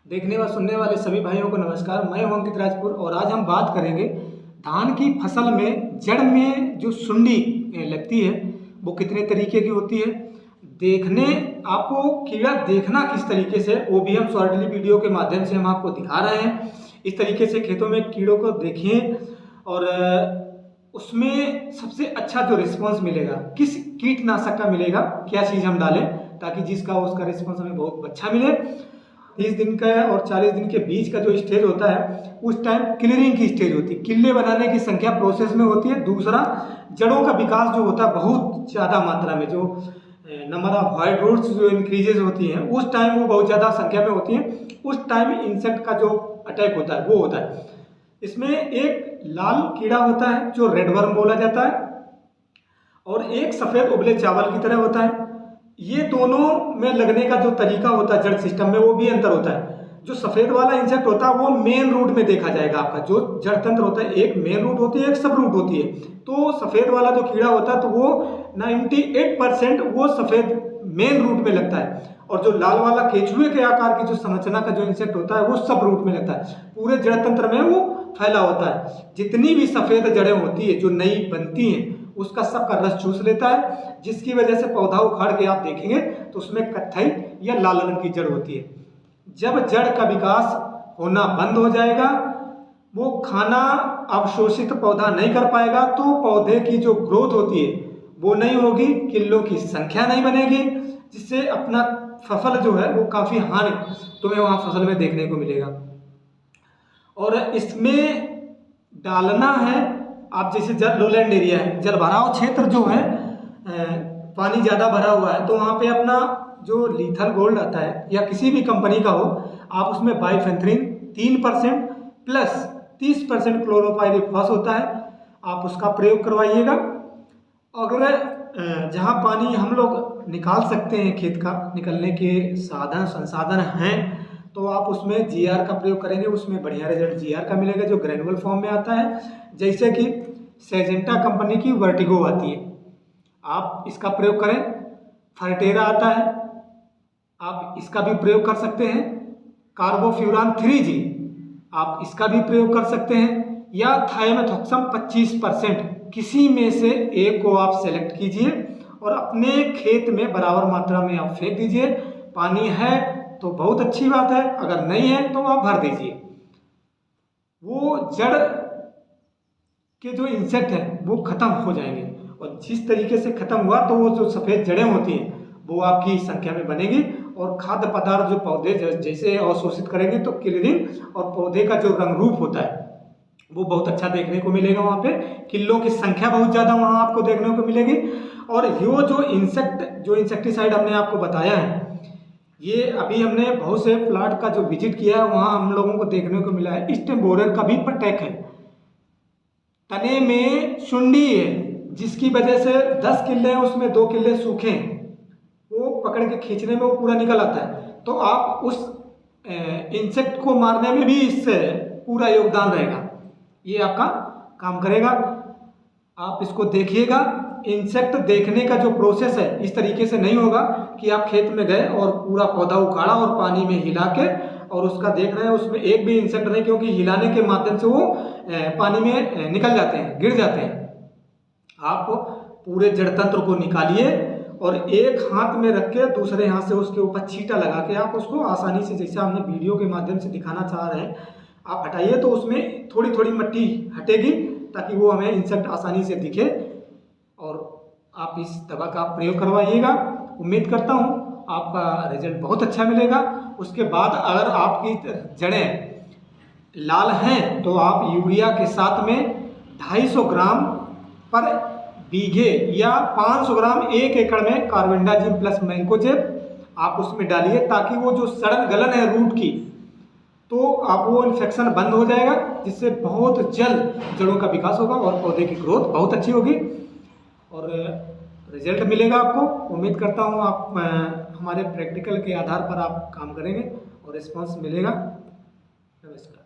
देखने व सुनने वाले सभी भाइयों को नमस्कार। मैं हूं अंकित राजपुर और आज हम बात करेंगे धान की फसल में जड़ में जो सुंडी लगती है वो कितने तरीके की होती है। देखने आपको कीड़ा देखना किस तरीके से वो भी हम शॉर्टली वीडियो के माध्यम से हम आपको दिखा रहे हैं। इस तरीके से खेतों में कीड़ों को देखिए और उसमें सबसे अच्छा जो रिस्पांस मिलेगा किस कीटनाशक का मिलेगा, क्या चीज़ हम डालें ताकि जिसका उसका रिस्पांस हमें बहुत अच्छा मिले। 30 दिन का और 40 दिन के बीच का जो स्टेज होता है उस टाइम क्लियरिंग की स्टेज होती है, किले बनाने की संख्या प्रोसेस में होती है। दूसरा, जड़ों का विकास जो होता है बहुत ज़्यादा मात्रा में, जो नंबर ऑफ व्हाइट रूट्स जो इंक्रीजेज होती हैं उस टाइम वो बहुत ज़्यादा संख्या में होती हैं। उस टाइम इंसेक्ट का जो अटैक होता है वो होता है। इसमें एक लाल कीड़ा होता है जो रेड वर्म बोला जाता है और एक सफ़ेद उबले चावल की तरह होता है। ये दोनों में लगने का जो तरीका होता है जड़ सिस्टम में वो भी अंतर होता है। जो सफ़ेद वाला इंसेक्ट होता है वो मेन रूट में देखा जाएगा। आपका जो जड़ तंत्र होता है, एक मेन रूट होती है, एक सब रूट होती है। तो सफ़ेद वाला जो कीड़ा होता है तो वो 98% वो सफ़ेद मेन रूट में लगता है और जो लाल वाला केचुए के आकार की जो संरचना का जो इंसेक्ट होता है वो सब रूट में लगता है। पूरे जड़ तंत्र में वो फैला होता है। जितनी भी सफ़ेद जड़ें होती है जो नई बनती हैं उसका सबका रस चूस लेता है, जिसकी वजह से पौधा उखाड़ के आप देखेंगे तो उसमें कत्थई या लाल रंग की जड़ होती है। जब जड़ का विकास होना बंद हो जाएगा, वो खाना अवशोषित पौधा नहीं कर पाएगा, तो पौधे की जो ग्रोथ होती है वो नहीं होगी, किल्लों की संख्या नहीं बनेगी, जिससे अपना फसल जो है वो काफ़ी हानि तुम्हें वहाँ फसल में देखने को मिलेगा। और इसमें डालना है आप, जैसे लोलैंड एरिया है, जलभराव क्षेत्र जो है, पानी ज़्यादा भरा हुआ है, तो वहाँ पे अपना जो लीथल गोल्ड आता है या किसी भी कंपनी का हो, आप उसमें बाइफेंथ्रिन 3% प्लस 30% क्लोरोपाइरिफॉस होता है, आप उसका प्रयोग करवाइएगा। अगर जहाँ पानी हम लोग निकाल सकते हैं, खेत का निकलने के संसाधन हैं, तो आप उसमें GR का प्रयोग करेंगे, उसमें बढ़िया रिजल्ट GR का मिलेगा जो ग्रेनुअल फॉर्म में आता है। जैसे कि सेजेंटा कंपनी की वर्टिगो आती है, आप इसका प्रयोग करें। फर्टेरा आता है, आप इसका भी प्रयोग कर सकते हैं। कार्बोफ्यूरान 3G, आप इसका भी प्रयोग कर सकते हैं। या थायोमेथोक्सम 25%, किसी में से एक को आप सेलेक्ट कीजिए और अपने खेत में बराबर मात्रा में आप फेंक दीजिए। पानी है तो बहुत अच्छी बात है, अगर नहीं है तो आप भर दीजिए। वो जड़ के जो इंसेक्ट हैं वो खत्म हो जाएंगे और जिस तरीके से खत्म हुआ तो वो जो सफ़ेद जड़ें होती हैं वो आपकी संख्या में बनेगी और खाद्य पदार्थ जो पौधे जैसे अवशोषित करेंगे, तो क्लियरिंग और पौधे का जो रंग रूप होता है वो बहुत अच्छा देखने को मिलेगा। वहाँ पे किल्लों की संख्या बहुत ज़्यादा वहाँ आपको देखने को मिलेगी। और ये जो इंसेक्टिसाइड हमने आपको बताया है, ये अभी हमने बहुत से प्लाट का जो विजिट किया है वहाँ हम लोगों को देखने को मिला है। स्टेम बोरर का भी अटैक है, तने में सुंडी है, जिसकी वजह से 10 किल्ले हैं उसमें 2 किल्ले सूखे हैं, वो पकड़ के खींचने में वो पूरा निकल आता है। तो आप उस इंसेक्ट को मारने में भी इससे पूरा योगदान रहेगा, ये आपका काम करेगा। आप इसको देखिएगा। इंसेक्ट देखने का जो प्रोसेस है इस तरीके से नहीं होगा कि आप खेत में गए और पूरा पौधा उखाड़ा और पानी में हिला के और उसका देख रहे हैं, उसमें एक भी इंसेक्ट नहीं, क्योंकि हिलाने के माध्यम से वो पानी में निकल जाते हैं, गिर जाते हैं। आप पूरे जड़ तंत्र को निकालिए और एक हाथ में रख के दूसरे हाथ से उसके ऊपर छींटा लगा के आप उसको आसानी से, जैसे हमने वीडियो के माध्यम से दिखाना चाह रहे हैं, आप हटाइए तो उसमें थोड़ी थोड़ी मिट्टी हटेगी ताकि वो हमें इंसेक्ट आसानी से दिखे। और आप इस दवा का प्रयोग करवाइएगा। उम्मीद करता हूँ आपका रिजल्ट बहुत अच्छा मिलेगा। उसके बाद अगर आपकी जड़ें लाल हैं तो आप यूरिया के साथ में 250 ग्राम पर बीघे या 500 ग्राम 1 एकड़ में कार्बेंडाजिम प्लस मैंकोजेब आप उसमें डालिए, ताकि वो जो सड़न गलन है रूट की, तो आप वो इन्फेक्शन बंद हो जाएगा, जिससे बहुत जल्द जड़ों का विकास होगा और पौधे की ग्रोथ बहुत अच्छी होगी और रिजल्ट मिलेगा आपको। उम्मीद करता हूँ आप हमारे प्रैक्टिकल के आधार पर आप काम करेंगे और रिस्पांस मिलेगा। नमस्कार।